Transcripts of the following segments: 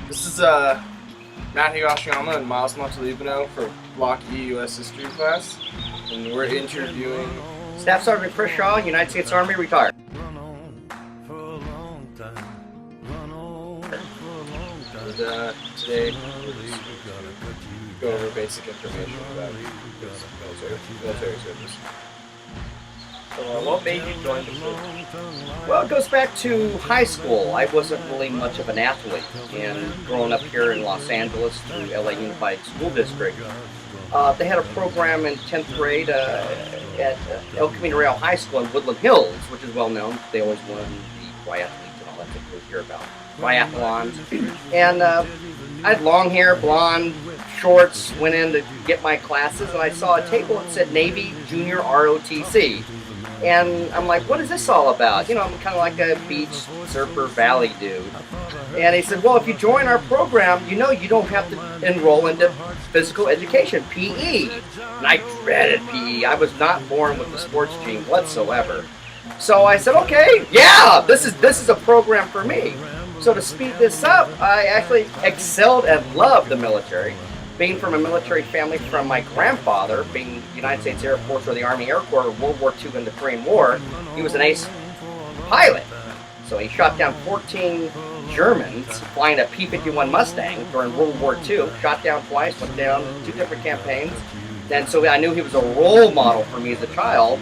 This is Matt Higashiyama and Miles Montalibano for Block E U.S. History class, and we're interviewing Staff Sergeant Chris Shaw, United States Army, retired. and today we're just go over basic information about military service. So, what made you join the service? Well, it goes back to high school. I wasn't really much of an athlete, and growing up here in Los Angeles through LA Unified School District, they had a program in 10th grade at El Camino Real High School in Woodland Hills, which is well known. They always won the triathletes and all that that you hear about. Triathlons. And I had long hair, blonde, shorts, went in to get my classes, and I saw a table that said Navy Junior ROTC. And I'm like, what is this all about? You know, I'm kind of like a beach surfer valley dude. And he said, well, if you join our program, you know you don't have to enroll into physical education, PE. And I dreaded PE. I was not born with the sports gene whatsoever. So I said, okay, yeah, this is a program for me. So to speed this up, I actually excelled and loved the military. Being from a military family from my grandfather, being United States Air Force or the Army Air Corps, World War II and the Korean War, he was an ace pilot. So he shot down 14 Germans flying a P-51 Mustang during World War II, shot down twice, went down 2 different campaigns. And so I knew he was a role model for me as a child,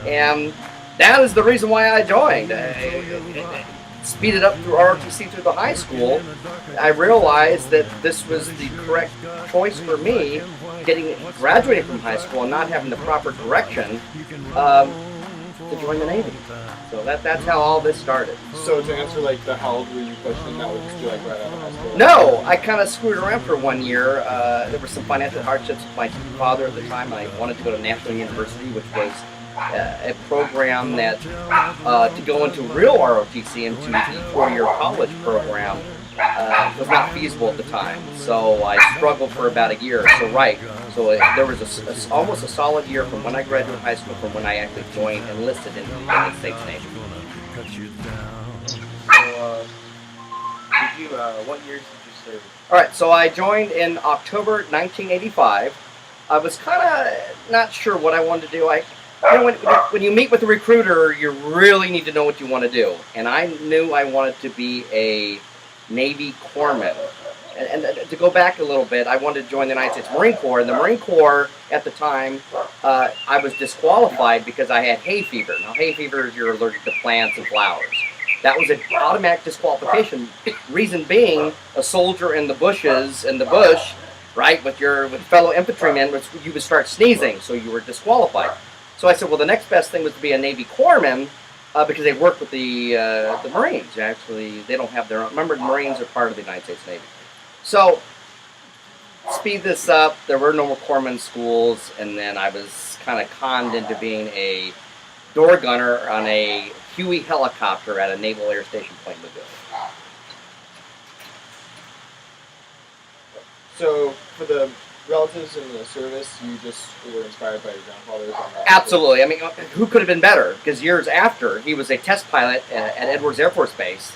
and that is the reason why I joined. Speeded up through ROTC through the high school, I realized that this was the correct choice for me, graduating from high school and not having the proper direction to join the Navy. So that's how all this started. So to answer like the how old were you question, that would just be like right out of high school? No, I kind of screwed around for 1 year. There were some financial hardships with my father at the time. I wanted to go to National University, which was a program that to go into real ROTC, into the 4-year college program, was not feasible at the time. So I struggled for about a year. So there was almost a solid year from when I graduated high school from when I actually enlisted in the United States Navy. So, what years did you serve? All right, so I joined in October 1985. I was kind of not sure what I wanted to do. When you meet with a recruiter, you really need to know what you want to do. And I knew I wanted to be a Navy corpsman. And to go back a little bit, I wanted to join the United States Marine Corps. And the Marine Corps, at the time, I was disqualified because I had hay fever. Now, hay fever is you're allergic to plants and flowers. That was an automatic disqualification. Reason being, a soldier in the bushes, in the bush, right, with fellow infantrymen, you would start sneezing, so you were disqualified. So I said, well, the next best thing was to be a Navy corpsman because they work with the Marines. Actually, they don't have their own. Remember, the Marines are part of the United States Navy. So, speed this up. There were no more corpsman schools, and then I was kind of conned into being a door gunner on a Huey helicopter at a Naval Air Station Point Lagoon. So for the relatives in the service, you just were inspired by your grandfather? Absolutely. I mean, who could have been better? Because years after, he was a test pilot at Edwards Air Force Base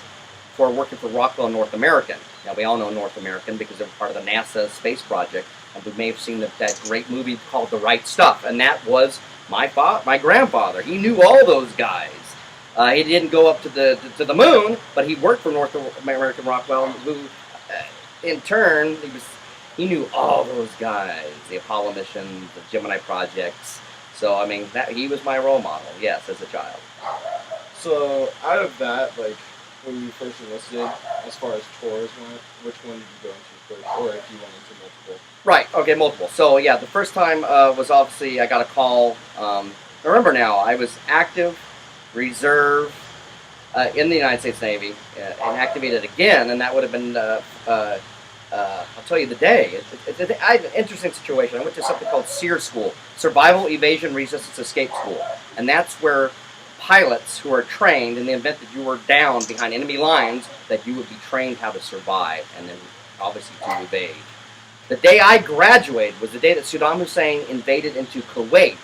for working for Rockwell North American. Now, we all know North American because they're part of the NASA space project, and we may have seen that great movie called The Right Stuff, and that was my grandfather. He knew all those guys. He didn't go up to the moon, but he worked for North American Rockwell, who, in turn, he knew all those guys, the Apollo missions, the Gemini projects. So, I mean, he was my role model, yes, as a child. So, out of that, like, when you first enlisted, as far as tours went, which one did you go into first, or if you went into multiple? Right, okay, multiple. So, yeah, the first time was obviously, I got a call. I remember now, I was active, reserve, in the United States Navy, and activated again, and that would have been... I'll tell you the day. I had an interesting situation. I went to something called SEER School, Survival, Evasion, Resistance, Escape School. And that's where pilots who are trained, in the event that you were down behind enemy lines, that you would be trained how to survive and then obviously to evade. The day I graduated was the day that Saddam Hussein invaded into Kuwait.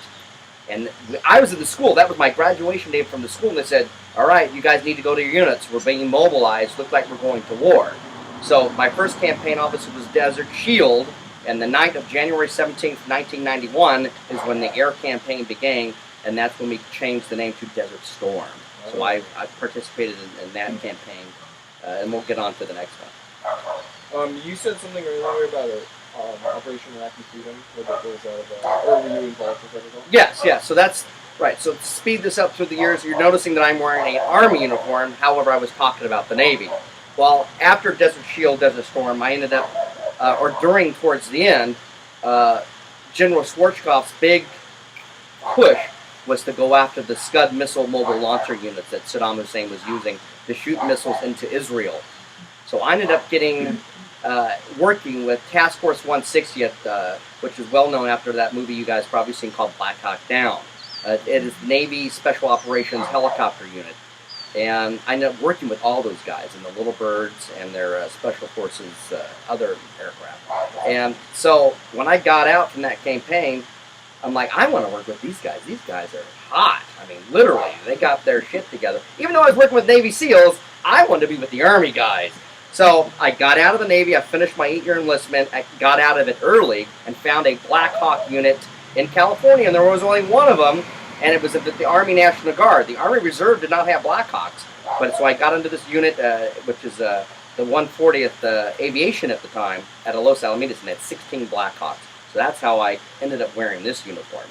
And I was at the school. That was my graduation day from the school. And they said, all right, you guys need to go to your units. We're being mobilized. Look like we're going to war. So my first campaign obviously was Desert Shield, and the night of January 17th, 1991 is when the air campaign began, and that's when we changed the name to Desert Storm. So I participated in that campaign, and we'll get on to the next one. You said something earlier about Operation Iraqi Freedom. Or were you involved with it at all? Yes. So that's right. So to speed this up through the years, you're noticing that I'm wearing an Army uniform. However, I was talking about the Navy. Well, after Desert Shield, Desert Storm, I ended up, towards the end, General Schwarzkopf's big push was to go after the Scud missile mobile launcher units that Saddam Hussein was using to shoot missiles into Israel. So I ended up working with Task Force 160, which is well known after that movie you guys probably seen called Black Hawk Down. It is Navy Special Operations Helicopter Unit. And I ended up working with all those guys and the Little Birds and their Special Forces other aircraft. And so when I got out from that campaign, I'm like, I want to work with these guys. These guys are hot. I mean, literally, they got their shit together. Even though I was working with Navy SEALs, I wanted to be with the Army guys. So I got out of the Navy. I finished my 8-year enlistment. I got out of it early and found a Black Hawk unit in California, and there was only one of them, and it was the Army National Guard. The Army Reserve did not have Black Hawks, but so I got into this unit, which is the 140th Aviation at the time, at Los Alamitos, and had 16 Black Hawks. So that's how I ended up wearing this uniform.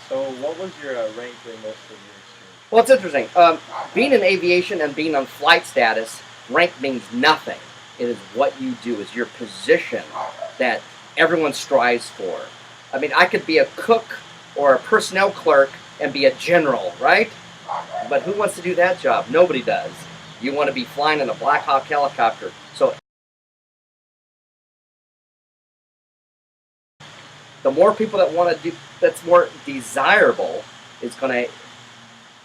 So what was your rank during most of your experience? Well, it's interesting. Being in aviation and being on flight status, rank means nothing. It is what you do, is your position that everyone strives for. I mean, I could be a cook or a personnel clerk and be a general, right? But who wants to do that job? Nobody does. You want to be flying in a Black Hawk helicopter. So the more people that want to do, that's more desirable, is going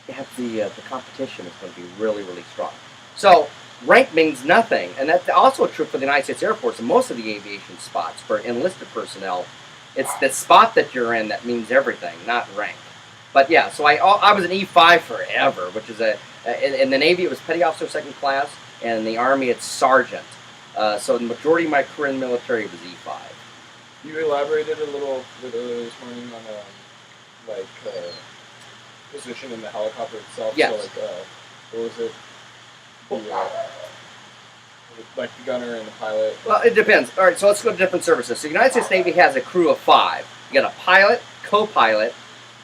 to have the competition is going to be really, really strong. So rank means nothing, and that's also true for the United States Air Force and most of the aviation spots for enlisted personnel. It's the spot that you're in that means everything, not rank. But yeah, so I was an E5 forever, which is in the Navy it was Petty Officer Second Class, and in the Army it's Sergeant. So the majority of my career in the military was E5. You elaborated a little bit earlier this morning on position in the helicopter itself. Yes. So what was it? Like the gunner and the pilot. Well, it depends. All right, so let's go to different services. So the United States Navy has a crew of 5. You got a pilot, co-pilot,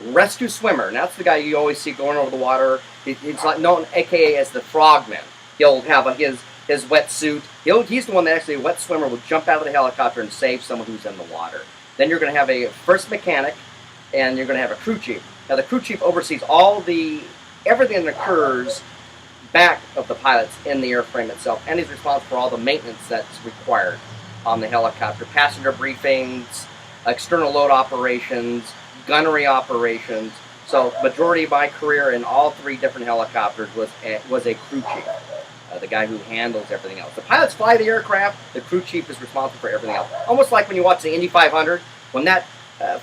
rescue swimmer. And that's the guy you always see going over the water. He's known, AKA, as the frogman. He'll have his wetsuit. He's the one that actually, a wet swimmer, will jump out of the helicopter and save someone who's in the water. Then you're going to have a first mechanic, and you're going to have a crew chief. Now, the crew chief oversees everything that occurs back of the pilots in the airframe itself, and he's responsible for all the maintenance that's required on the helicopter. Passenger briefings, external load operations, gunnery operations. So majority of my career in all 3 different helicopters was a crew chief, the guy who handles everything else. The pilots fly the aircraft, the crew chief is responsible for everything else. Almost like when you watch the Indy 500, when that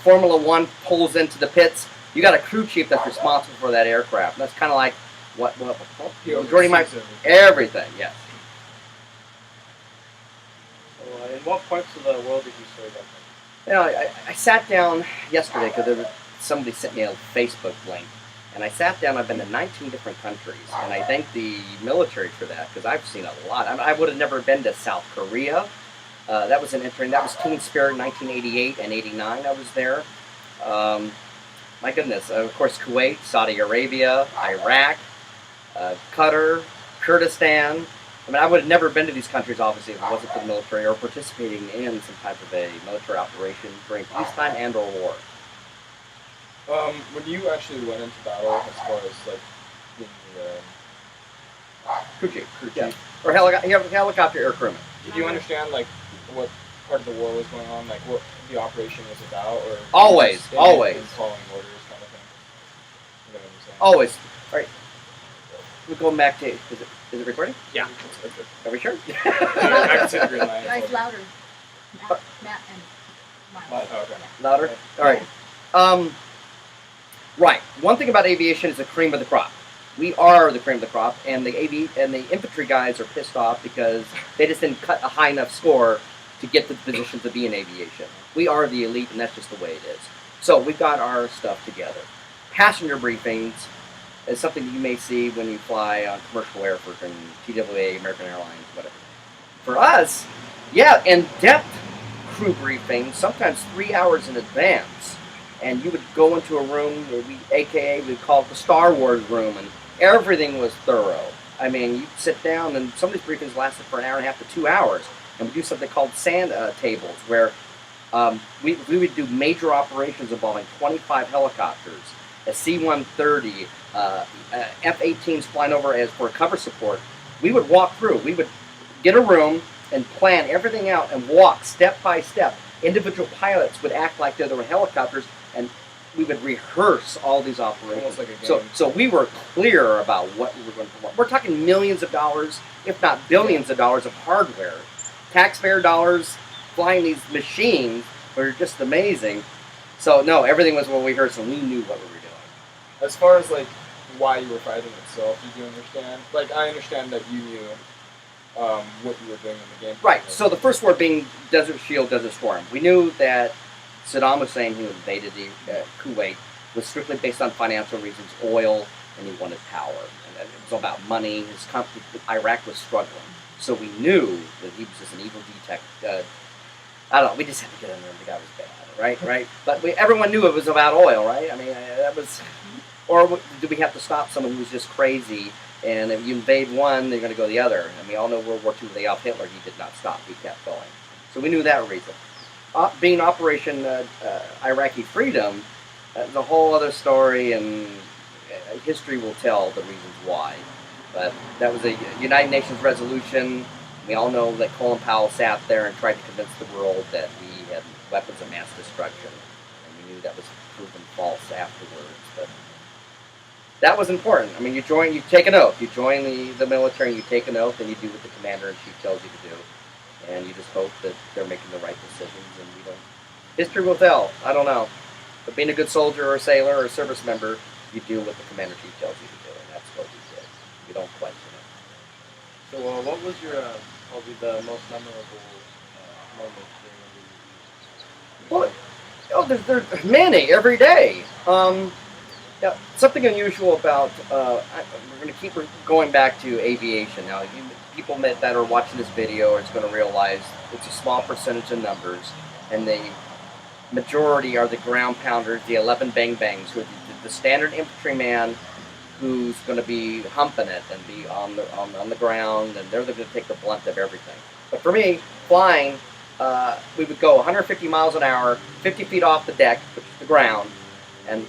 Formula 1 pulls into the pits, you got a crew chief that's responsible for that aircraft. And that's kind of like majority of my everything, yes. So, in what parts of the world did you serve at? You know, I sat down yesterday because somebody sent me a Facebook link, and I sat down. I've been to 19 different countries, and I thank the military for that because I've seen a lot. I would have never been to South Korea. That was an interesting. That was Teen Spirit 1988 and 89. I was there. My goodness, of course, Kuwait, Saudi Arabia, Iraq. Qatar, Kurdistan. I mean, I would have never been to these countries, obviously, if it wasn't for the military or participating in some type of a military operation during peacetime and or war. When you actually went into battle, as far as like being crew chief, or helicopter air crewman. Did you understand like what part of the war was going on, like what the operation was about, or always following orders kind of thing? You know what I'm saying? Always. All right. We're going back to, is it recording? Yeah. Are we sure? I can see the green light. Guys, louder. Matt and Mike. Oh, okay. Louder? All right. Right. One thing about aviation is the cream of the crop. We are the cream of the crop, and the infantry guys are pissed off because they just didn't cut a high enough score to get to the position to be in aviation. We are the elite, and that's just the way it is. So we've got our stuff together. Passenger briefings is something you may see when you fly on commercial airport and TWA, American Airlines, whatever. For us, yeah, in-depth crew briefings, sometimes 3 hours in advance. And you would go into a room, we call it the Star Wars room, and everything was thorough. I mean, you'd sit down, and some of these briefings lasted for an hour and a half to 2 hours. And we do something called sand tables, where we would do major operations involving 25 helicopters, a C-130, F-18s flying over as for cover support. We would walk through. We would get a room and plan everything out and walk step by step. Individual pilots would act like they were helicopters, and we would rehearse all these operations. Almost like a game. So we were clear about what we were going to perform. We're talking millions of dollars, if not billions of dollars of hardware. Taxpayer dollars flying these machines were just amazing. So no, everything was what we rehearsed, and we knew what we were doing. As far as like why you were fighting itself, you do understand? Like I understand that you knew what you were doing in the game. Right. So the first war being Desert Shield, Desert Storm. We knew that Saddam Hussein, who invaded Kuwait, was strictly based on financial reasons, oil, and he wanted power. And it was all about money. His country, Iraq, was struggling. So we knew that he was just an evil detective. I don't know. We just had to get in there. The guy was bad, right? But everyone knew it was about oil, right? I mean, that was. Or do we have to stop someone who's just crazy? And if you invade one, they're going to go the other. And we all know World War II, Adolf Hitler, he did not stop. He kept going. So we knew that reason. Being Operation Iraqi Freedom, is a whole other story, and history will tell the reasons why. But that was a United Nations resolution. We all know that Colin Powell sat there and tried to convince the world that we had weapons of mass destruction. And we knew that was proven false afterwards. But that was important. I mean, you take an oath. You join the military, and you take an oath, and you do what the commander-in-chief tells you to do. And you just hope that they're making the right decisions, and we don't. History will tell. I don't know. But being a good soldier or a sailor or a service member, you do what the commander-in-chief tells you to do, and that's what we did. We don't question it. So, what was your probably the most memorable moment during the Well, there's many every day. Yeah, something unusual about, we're going to keep going back to aviation. Now, people that are watching this video are going to realize it's a small percentage of numbers, and the majority are the ground pounders, the 11 bang bangs, who are the standard infantryman who's going to be humping it and be on the ground, and they're going to take the blunt of everything. But for me, flying, we would go 150 miles an hour, 50 feet off the deck, which is the ground, and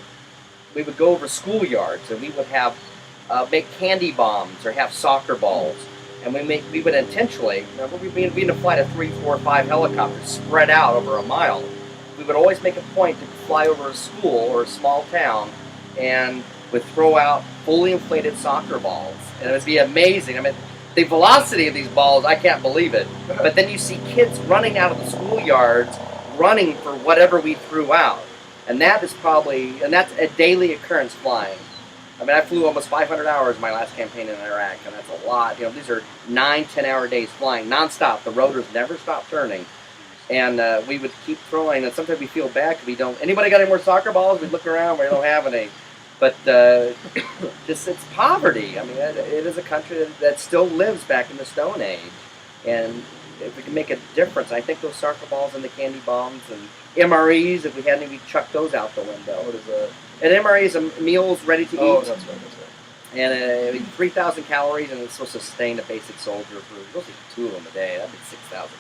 we would go over schoolyards, and we would have make candy bombs or have soccer balls, and we would intentionally, we'd be in a flight of 3, 4, 5 helicopters spread out over a mile. We would always make a point to fly over a school or a small town, and would throw out fully inflated soccer balls, and it would be amazing. I mean, the velocity of these balls, I can't believe it. But then you see kids running out of the schoolyards, running for whatever we threw out. And that's a daily occurrence flying. I mean, I flew almost 500 hours my last campaign in Iraq, and that's a lot. You know, these are 9, 10-hour days flying nonstop. The rotors never stop turning. And we would keep throwing, and sometimes we feel bad because we don't. Anybody got any more soccer balls? We look around, we don't have any. But it's poverty. I mean, it is a country that still lives back in the Stone Age. And if we can make a difference, I think those soccer balls and the candy bombs and MREs, if we hadn't even chucked those out the window. What is that? An MRE is a meals ready to eat. Oh, that's right. And 3,000 calories, and it's supposed to sustain a basic soldier for supposed to eat 2 of them a day. That'd be 6,000 calories.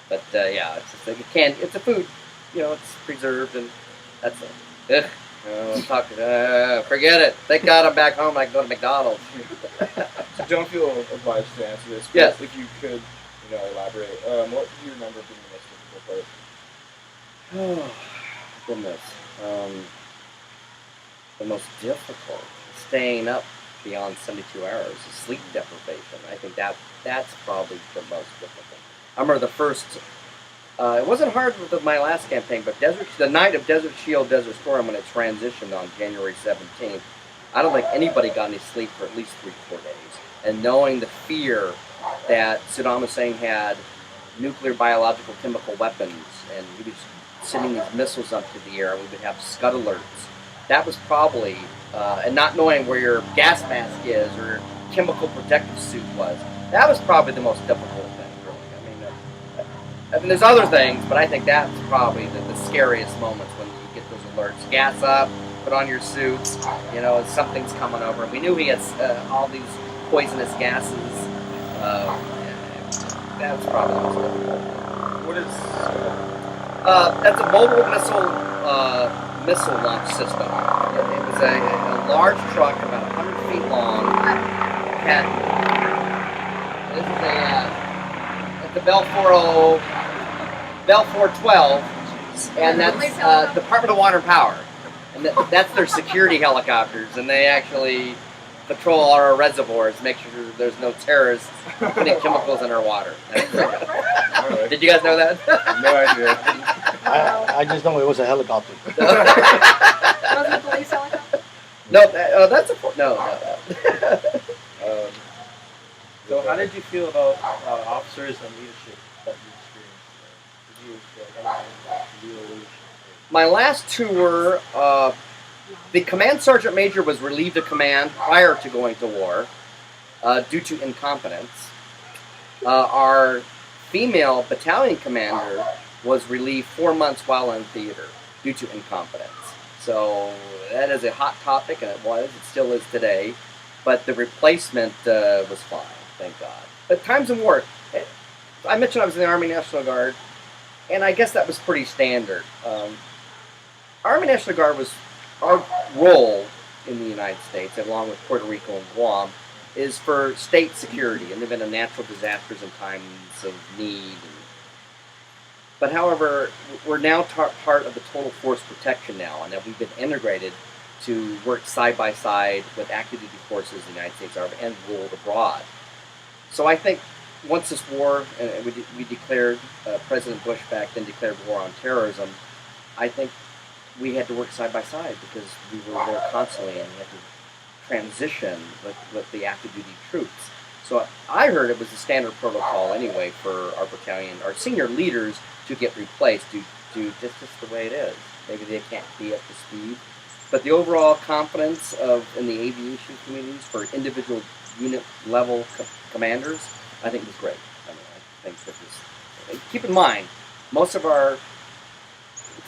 But yeah, it's just like it's a food. You know, it's preserved, and that's it. Ugh. Forget it. Thank God I'm back home. I can go to McDonald's. So don't feel obliged to answer this. But Yes. If you could, elaborate. What do you remember being the most difficult part? Oh, goodness. The most difficult, staying up beyond 72 hours, sleep deprivation. I think that's probably the most difficult. I remember the first. It wasn't hard with my last campaign, but the night of Desert Shield, Desert Storm, when it transitioned on January 17th, I don't think anybody got any sleep for at least 3 to 4 days. And knowing the fear that Saddam Hussein had nuclear, biological, chemical weapons, and he was sending these missiles up to the air, and we would have scud alerts. That was probably, and not knowing where your gas mask is or your chemical protective suit was, that was probably the most difficult thing, really. I mean, there's other things, but I think that's probably the scariest moments when you get those alerts. Gas up, put on your suits, something's coming over. And we knew he had all these poisonous gases. That's probably the most difficult. What is? That's a mobile missile launch system. It was a large truck, about 100 feet long. This is the Bell 412, and that's Department of Water and Power. And that's their security helicopters, and they actually patrol all our reservoirs, make sure there's no terrorists putting chemicals in our water. Right. Did you guys know that? No idea. I just know it was a helicopter. Was it a police helicopter? No, that's a no. So how did you feel about officers and leadership that you experienced? Did you leadership? My last tour, the command sergeant major was relieved of command prior to going to war due to incompetence. Our female battalion commander was relieved 4 months while in theater due to incompetence. So that is a hot topic, and it still is today. But the replacement was fine, thank God. But times in war, I mentioned I was in the Army National Guard, and I guess that was pretty standard. Army National Guard was our role in the United States, along with Puerto Rico and Guam, is for state security in the event of natural disasters and times of need. But however, we're now part of the total force protection now, and that we've been integrated to work side by side with active duty forces in the United States Army and ruled abroad. So I think once this war, we declared, President Bush back then declared war on terrorism, I think we had to work side by side because we were there constantly and we had to transition with the active duty troops. So I heard it was a standard protocol anyway for our battalion, our senior leaders to get replaced due to just the way it is. Maybe they can't be up to speed. But the overall confidence in the aviation communities for individual unit level commanders, I think was great. I think that was, keep in mind, most of our,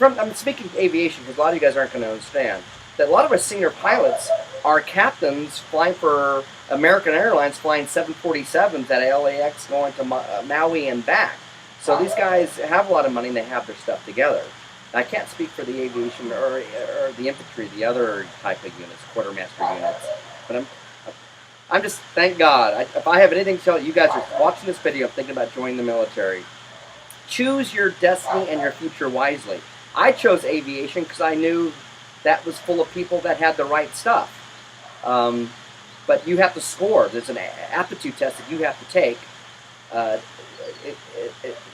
I'm speaking aviation because a lot of you guys aren't going to understand, that a lot of our senior pilots are captains flying for American Airlines, flying 747s at LAX going to Maui and back. So these guys have a lot of money and they have their stuff together. I can't speak for the aviation or the infantry, the other type of units, quartermaster units. But I'm just, thank God. If I have anything to tell you guys are watching this video, thinking about joining the military, choose your destiny and your future wisely. I chose aviation because I knew that was full of people that had the right stuff. But you have to score. There's an aptitude test that you have to take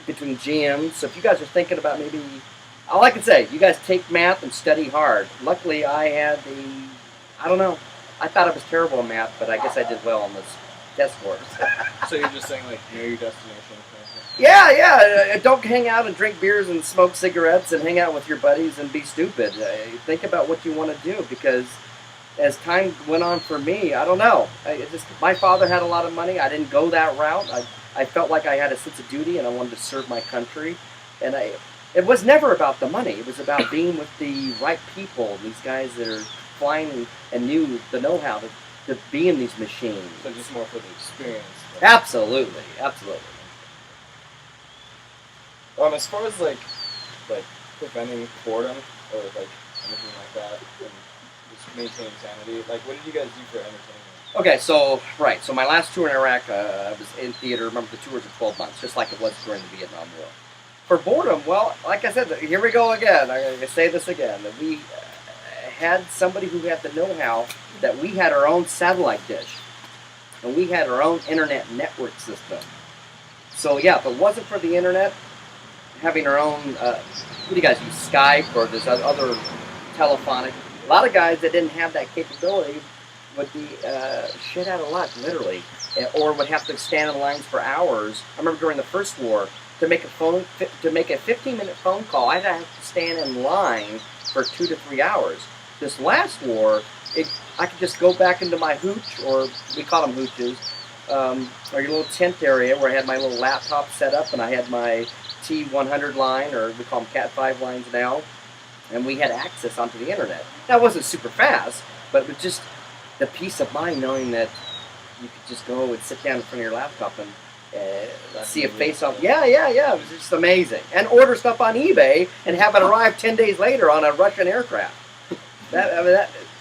between GMs. So if you guys are thinking about maybe, all I can say, you guys take math and study hard. Luckily, I had I don't know. I thought I was terrible in math, but I guess I did well on this test scores. So you're just saying, like, know your destination? Yeah. Don't hang out and drink beers and smoke cigarettes and hang out with your buddies and be stupid. Think about what you want to do, because as time went on for me, I don't know. My father had a lot of money. I didn't go that route. I felt like I had a sense of duty and I wanted to serve my country. And it was never about the money. It was about being with the right people, these guys that are flying and knew the know-how to be in these machines. So just more for the experience. Absolutely. As far as like preventing boredom or like anything like that, and just maintaining sanity, like what did you guys do for entertainment? Okay, so my last tour in Iraq, I was in theater. Remember, the tours were 12 months, just like it was during the Vietnam War. For boredom, well, like I said, here we go again. I'm going to say this again. That we had somebody who had the know-how, that we had our own satellite dish, and we had our own internet network system. So yeah, if it wasn't for the internet, having our own, what do you guys use, Skype or this other telephonic, a lot of guys that didn't have that capability would be shit out of luck, literally, or would have to stand in lines for hours. I remember during the first war, to make a 15-minute phone call, I'd have to stand in line for 2 to 3 hours. This last war, I could just go back into my hooch, or we call them hooches, or your little tent area where I had my little laptop set up, and I had my T100 line, or we call them Cat 5 lines now, and we had access onto the internet. Now, it wasn't super fast, but it was just the peace of mind knowing that you could just go and sit down in front of your laptop and see a face-off. Yeah. It was just amazing. And order stuff on eBay and have it arrive 10 days later on a Russian aircraft.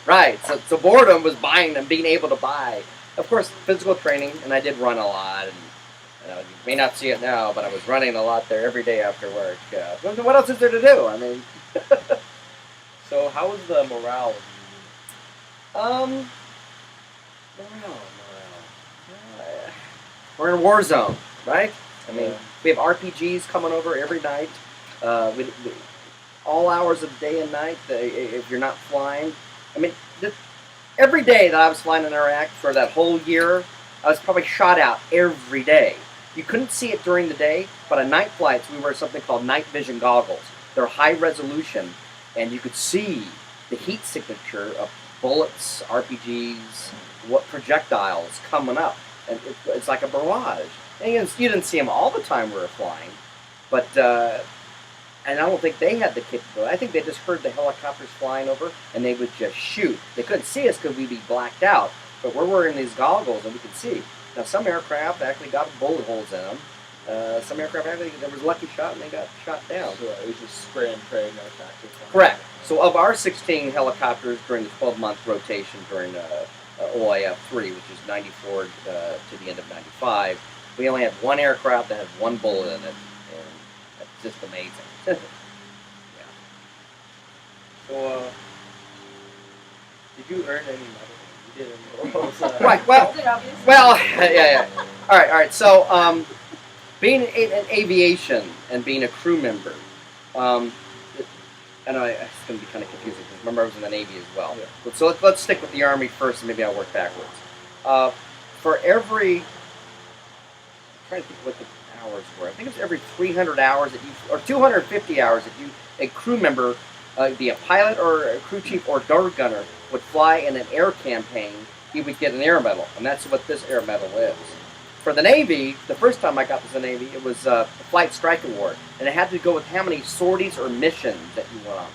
Right. So boredom was buying and being able to buy. Of course, physical training, and I did run a lot. And you may not see it now, but I was running a lot there every day after work. What else is there to do? I mean... So how was the morale? Morale. We're in a war zone, right? I mean, we have RPGs coming over every night. All hours of the day and night, if you're not flying. I mean, every day that I was flying in Iraq for that whole year, I was probably shot out every day. You couldn't see it during the day, but on night flights, we wear something called night vision goggles. They're high resolution, and you could see the heat signature of bullets, RPGs, what projectiles coming up. And it's like a barrage. And you didn't see them all the time we were flying, but and I don't think they had the capability. I think they just heard the helicopters flying over, and they would just shoot. They couldn't see us because we'd be blacked out, but we're wearing these goggles, and we could see. Now, some aircraft actually got bullet holes in them. Some aircraft actually, there was a lucky shot, and they got shot down. So it was just spray and pray, no tactics. Correct. So of our 16 helicopters during the 12-month rotation during OIF 3, which is 94 to the end of 95, we only had one aircraft that had one bullet in it, and that's just amazing. Yeah. So, did you earn any medals? You didn't. Right. Yeah. All right. So, being in aviation and being a crew member, I know it's going to be kind of confusing because remember I was in the Navy as well. Yeah. So let's stick with the Army first, and maybe I'll work backwards. For every, I'm trying to think what the hours were. I think it was every 300 hours that you, or 250 hours that you, a crew member, be a pilot or a crew chief or dart gunner, would fly in an air campaign, he would get an air medal, and that's what this air medal is. For the Navy, the first time I got this in the Navy, it was a Flight Strike Award, and it had to go with how many sorties or missions that you went on.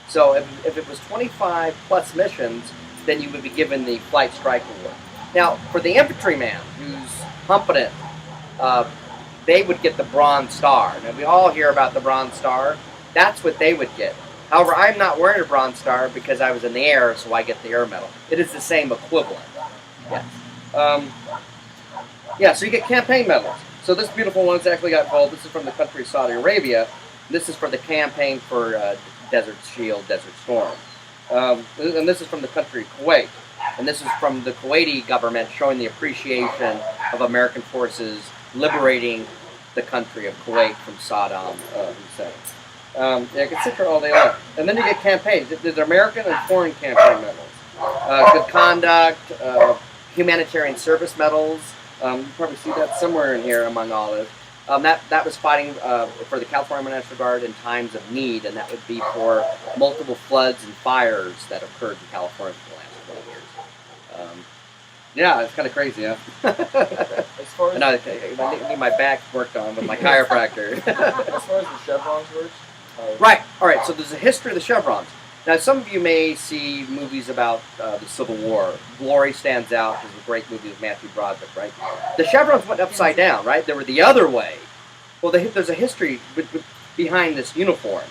So if it was 25 plus missions, then you would be given the Flight Strike Award. Now, for the infantryman who's competent, they would get the Bronze Star. Now, we all hear about the Bronze Star. That's what they would get. However, I'm not wearing a Bronze Star because I was in the air, so I get the air medal. It is the same equivalent. Yes. So you get campaign medals. So this beautiful one's actually got gold. This is from the country of Saudi Arabia. This is for the campaign for Desert Shield, Desert Storm. And this is from the country of Kuwait. And this is from the Kuwaiti government showing the appreciation of American forces liberating the country of Kuwait from Saddam Hussein. You can sit there all day long. And then you get campaigns. There's American and foreign campaign medals. Good conduct, humanitarian service medals. You probably see that somewhere in here among all this. That was fighting for the California National Guard in times of need, and that would be for multiple floods and fires that occurred in California for the last 20 years. Yeah, it's kind of crazy, huh? As far as I need my back worked on with my chiropractor. as far as the chevrons works. Right. All right. So there's a history of the chevrons. Now, some of you may see movies about the Civil War. Glory stands out as a great movie with Matthew Broderick, right? The chevrons went upside down, right? They were the other way. Well, there's a history behind this uniform.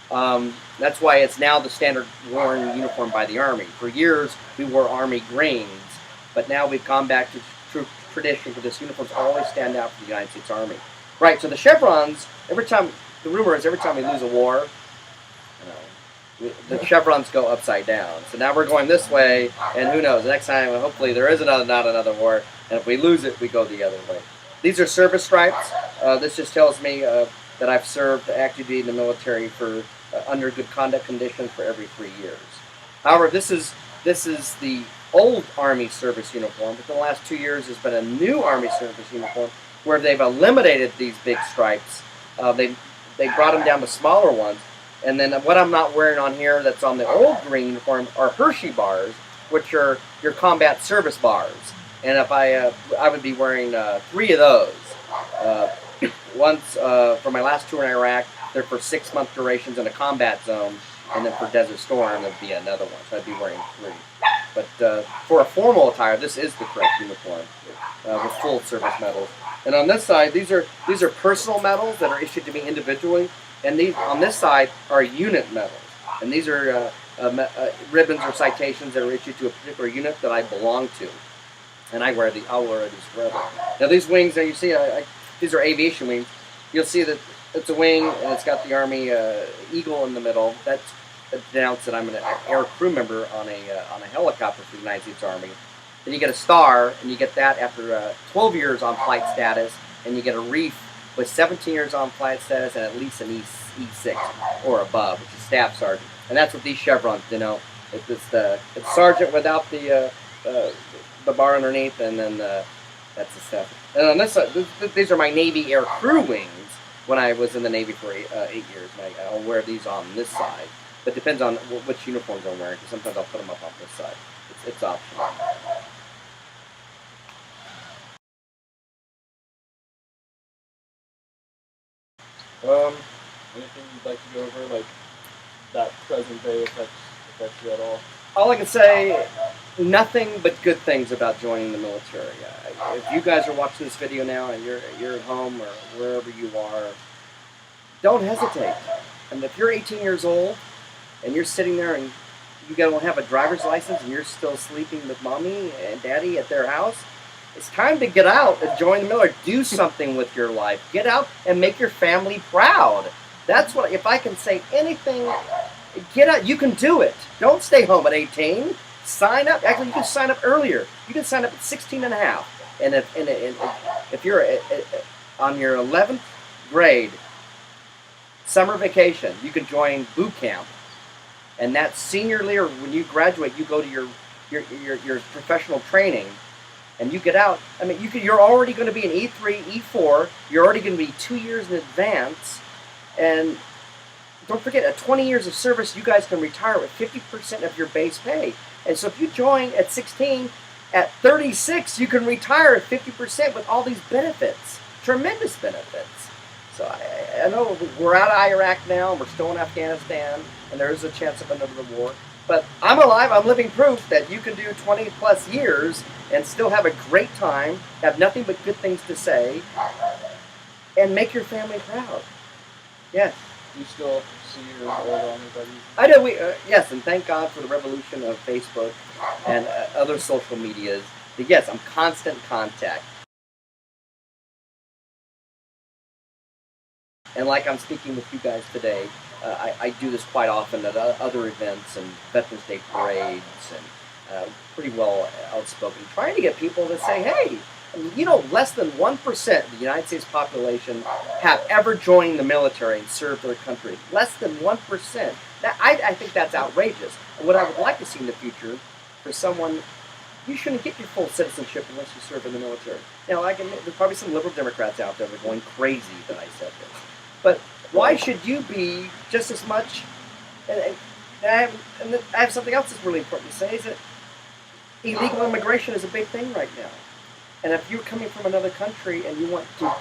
That's why it's now the standard worn uniform by the Army. For years, we wore Army greens, but now we've gone back to true tradition for this uniform to always stand out for the United States Army. Right, so the chevrons, the rumor is every time we lose a war, the chevrons go upside down. So now we're going this way, and who knows, the next time, hopefully there is not another war, and if we lose it, we go the other way. These are service stripes. This just tells me that I've served active duty in the military for under good conduct conditions for every 3 years. However, this is the old Army service uniform. But the last 2 years has been a new Army service uniform where they've eliminated these big stripes. They brought them down to smaller ones. And then what I'm not wearing on here that's on the old green uniform are Hershey bars, which are your combat service bars. And if I would be wearing 3 of those. Once for my last tour in Iraq, they're for 6-month durations in a combat zone, and then for Desert Storm, there'd be another one. So I'd be wearing 3. But for a formal attire, this is the correct uniform with full service medals. And on this side, these are personal medals that are issued to me individually, and these on this side are unit medals. And these are ribbons or citations that are issued to a particular unit that I belong to. And I'll wear these forever. Now these wings that you see, these are aviation wings. You'll see that it's a wing and it's got the Army eagle in the middle. That denotes that I'm an air crew member on a helicopter for the United States Army. Then you get a star, and you get that after 12 years on flight status, and you get a reef with 17 years on flight status and at least an E6 or above, which is staff sergeant. And that's what these chevrons denote. It's sergeant without the bar underneath, and then that's the stuff. And on this side, these are my Navy air crew wings when I was in the Navy for 8 years. And I'll wear these on this side. But it depends on which uniforms I'm wearing, because sometimes I'll put them up on this side. It's optional. Anything you'd like to go over, like that present day affects you at all? All I can say, nothing but good things about joining the military. If you guys are watching this video now and you're at home or wherever you are, don't hesitate. And if you're 18 years old and you're sitting there and you don't have a driver's license and you're still sleeping with mommy and daddy at their house, it's time to get out and join the military. Do something with your life. Get out and make your family proud. That's what, if I can say anything, get out. You can do it. Don't stay home at 18. Sign up. Actually, you can sign up earlier. You can sign up at 16 and a half. And if you're on your 11th grade summer vacation, you can join boot camp. And that senior year, when you graduate, you go to your professional training, and you get out. I mean, you're already going to be an E3, E4. You're already going to be 2 years in advance. And don't forget, at 20 years of service, you guys can retire with 50% of your base pay. And so if you join at 16, at 36, you can retire at 50% with all these benefits. Tremendous benefits. So I know we're out of Iraq now, and we're still in Afghanistan, and there is a chance of another war. But I'm alive. I'm living proof that you can do 20 plus years and still have a great time, have nothing but good things to say, and make your family proud. Yes. Do you still see your old Army buddies? I do. Yes, and thank God for the revolution of Facebook and other social medias. But yes, I'm constant contact. And like I'm speaking with you guys today, I do this quite often at other events and Veterans Day parades, and pretty well outspoken, trying to get people to say, hey, you know, less than 1% of the United States population have ever joined the military and served their country. Less than 1%. Now, I think that's outrageous. And what I would like to see in the future for someone, you shouldn't get your full citizenship unless you serve in the military. Now, there's probably some liberal Democrats out there that are going crazy that I said this. But why should you be just as much? And I have something else that's really important to say, is that illegal immigration is a big thing right now. And if you're coming from another country and you want to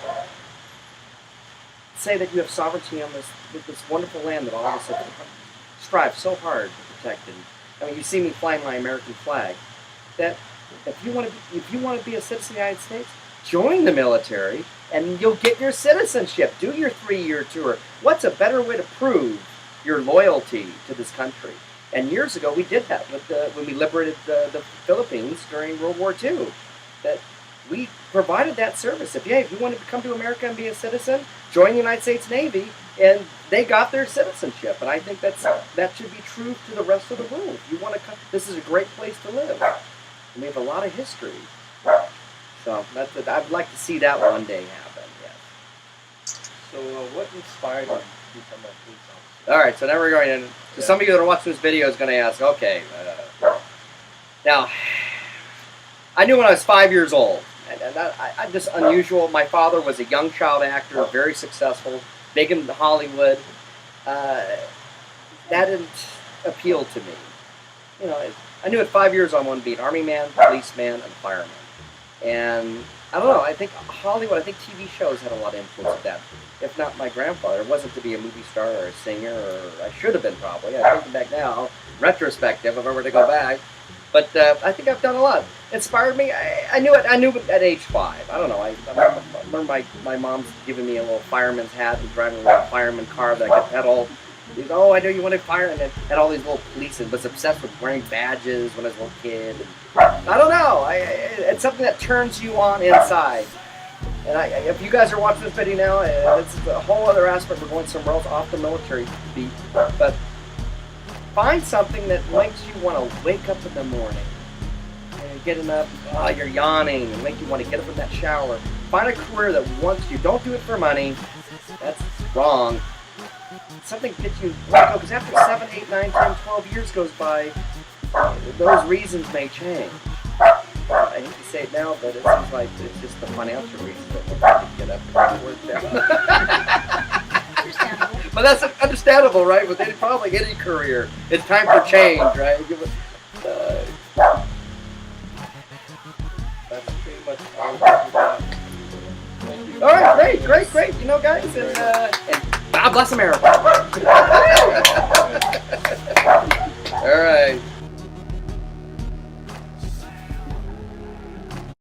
say that you have sovereignty on this wonderful land that all of us have strived so hard to protect, and I mean, you see me flying my American flag, that if you want to be a citizen of the United States, join the military and you'll get your citizenship. Do your 3-year tour. What's a better way to prove your loyalty to this country? And years ago, we did that with when we liberated the Philippines during World War II. That we provided that service. If you want to come to America and be a citizen, join the United States Navy, and they got their citizenship. And I think that should be true to the rest of the world. If you want to come, this is a great place to live. And we have a lot of history. So I'd like to see that one day happen. Yes. So what inspired you to become a police officer? All right. So now we're going in. So some of you that are watching this video is going to ask, okay, now I knew when I was 5 years old. And I'm just unusual. My father was a young child actor, very successful, big in Hollywood. That didn't appeal to me. You know, I knew at 5 years I wanted to be an army man, policeman, and fireman. And I don't know, I think Hollywood, I think TV shows had a lot of influence of that. If not my grandfather, it wasn't to be a movie star or a singer, or I should have been probably. I think back now, retrospective, if I were to go back. But I think I've done a lot. Inspired me. I knew it at age 5. I don't know. I remember my mom's giving me a little fireman's hat and driving a little fireman car that I could pedal. He goes, oh, I know you want to fire, and it had all these little police and was obsessed with wearing badges when I was a little kid. And I don't know. It's something that turns you on inside. And if you guys are watching this video now, it's a whole other aspect. We're going somewhere else off the military beat, but find something that makes you want to wake up in the morning and getting up, you're yawning, and make you want to get up in that shower. Find a career that wants you. Don't do it for money. That's wrong. Something gets you let go, because after 7, 8, 9, 10, 12 years goes by, those reasons may change. I hate to say it now, but it seems like it's just the financial reasons that we're trying to get up and work down. Understandable. But that's understandable, right? With probably any career, it's time for change, right? That's pretty much all we got. All right, great. You know, guys, and God bless America. All right.